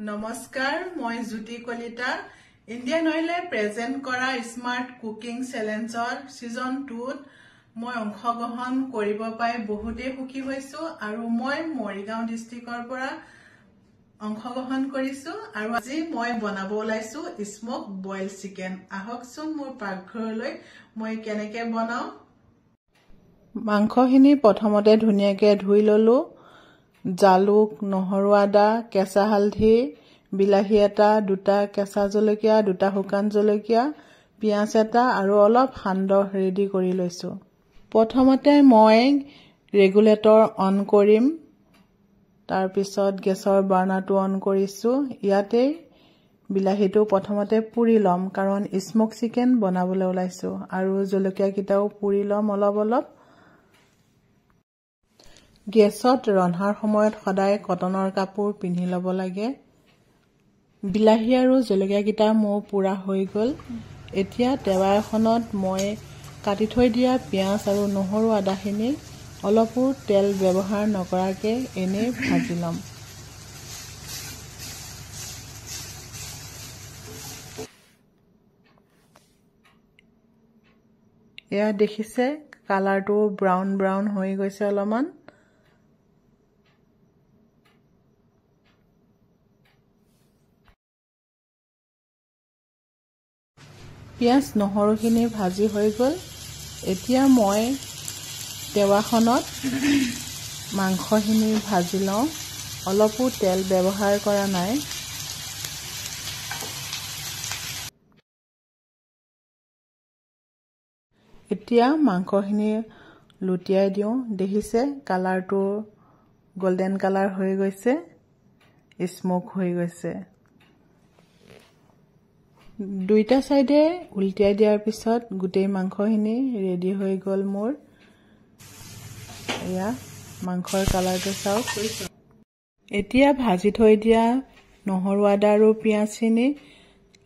নমস্কাৰ মই জ্যোতি Kalita Indian অইলে present কৰা স্মাৰ্ট কুকিং চ্যালেঞ্জৰ সিজন 2ত মই অংশগ্ৰহণ কৰিব পাই বহুতে সুখী হৈছো আৰু মই মৰিগাঁও ডিস্ট্ৰিক্টৰ পৰা অংশগ্ৰহণ কৰিছো আৰু আজি মই বনাব ওলাইছো স্মোক বইল চিকেন আহকচোন মোৰ পাকঘৰলৈ মই কেনেকৈ বনাও মাংসখিনি প্ৰথমতে ধুনীয়াকৈ ধুই ললো জালুক নহৰু আদা কেঁচা হালধি বিলাহী এটা দুটা কেঁচা জলকীয়া দুটা শুকান জলকীয়া পিয়াজ এটা আৰু অলপ সান্দহ ৰেডি কৰি লৈছো প্ৰথমতে মই ৰেগুলেটৰ অন কৰিম তাৰ পিছত গেছৰ বাৰ্নাৰটো অন কৰিছো ইয়াতে বিলাহীটো প্ৰথমতে পুৰি লম কাৰণ স্মোক চিকেন বনাবলৈ ওলাইছো আৰু জলকীয়া কিটাও পুৰি লম অলপ গেছত ৰন্ধাৰ সময়ত সদায় কটনৰ কাপোৰ পিন্ধি লব লাগে বিলাহী আৰু জলকীয়া কিটা মোৰ পুৰা হৈ গল এতিয়া তেৱা এখনত মই কাটি থৈ দিয়া পিয়াজ আৰু নহৰু আদাখিনি অলপো তেল ব্যৱহাৰ নকৰাকে এনে ভাজি লম এয়া দেখিছে কালাৰটো ব্ৰাউন হৈ গৈছে অলপমান পিয়াজ নহৰুখিনি ভাজি হৈ গল এতিয়া মই তেৱাখনত মাংসখিনি ভাজি লওঁ অলপো তেল ব্যৱহাৰ কৰা নাই এতিয়া মাংসখিনি লুটিয়াই দিওঁ দেখিছে কালাৰটো গোল্ডেন কালাৰ হৈ গৈছে স্মোক হৈ গৈছে দুইটা সাইডে উল্টিয়াই দিয়াৰ পিছত গোটেই মাংসখিনি ৰেডি হৈ গল মোৰ এয়া মাংসৰ কালাৰটো চাওক এতিয়া ভাজি থৈ দিয়া নহৰু আদা আৰু পিয়াজখিনি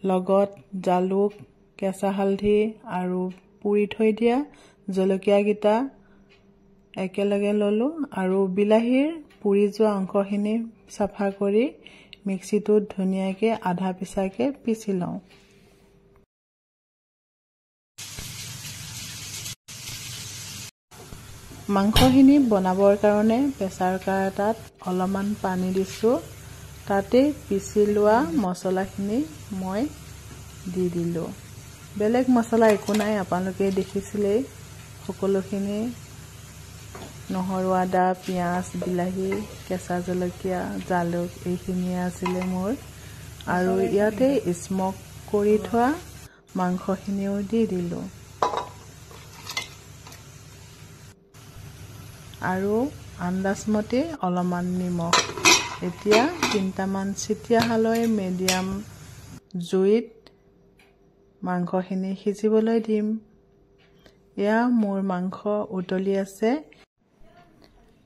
লগত জালুক কেঁচা হালধি আৰু পুৰি থৈ দিয়া জলকীয়া কিটা একেলগে ললো আৰু বিলাহীৰ পুৰি যোৱা অংশখিনি সাফা কৰি মিক্সিটোত ধুনীয়াকৈ আধা পিছাকে পিছি লওঁ মাংসখিনি বনাবৰ কাৰণে প্ৰেছাৰ কুকাৰ এটাত অলপমান পানী দিছো তাতে পিছি লোৱা মছলাখিনি মই দি দিলো বেলেগ মছলা একো নাই আপোনালোকে দেখিছিলে সকলোখিনি নহৰু আদা পিয়াজ বিলাহী কেঁচা জলকীয়া জালুক এইখিনি আছিলে মোৰ আৰু ইয়াতে স্মোক কৰি থোৱা মাংসখিনিও দি দিলো আৰু আন্দাজমতে অলপমান নিমখ এতিয়া 3টামান চিটিয়াহালৈ মিডিয়াম জুইত মাংসখিনি সিজিবলৈ দিম এয়া মোৰ মাংস উতলি আছে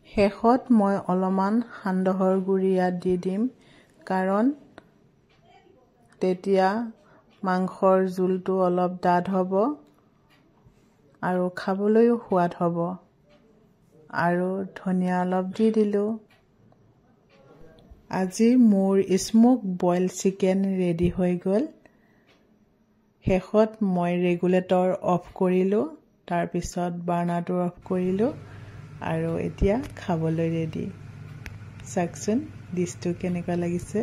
শেষত মই অলপমান সান্দহৰ গুড়ি ইয়াত দি দিম কাৰণ তেতিয়া মাংসৰ জুলটো অলপ ডাঠ হ'ব আৰু খাবলৈও সোৱাদ হ'ব আৰু ধনিয়া অলপ দি দিলো আজি মোৰ স্মোক বইল চিকেন ৰেডি হৈ গল শেষত মই ৰেগুলেটৰ অফ কৰিলো তাৰ পিছত বাৰ্নাৰটো অফ কৰিলো আৰু এতিয়া খাবলৈ ৰেডি চাওকচোন ডিশটো কেনেকুৱা লাগিছে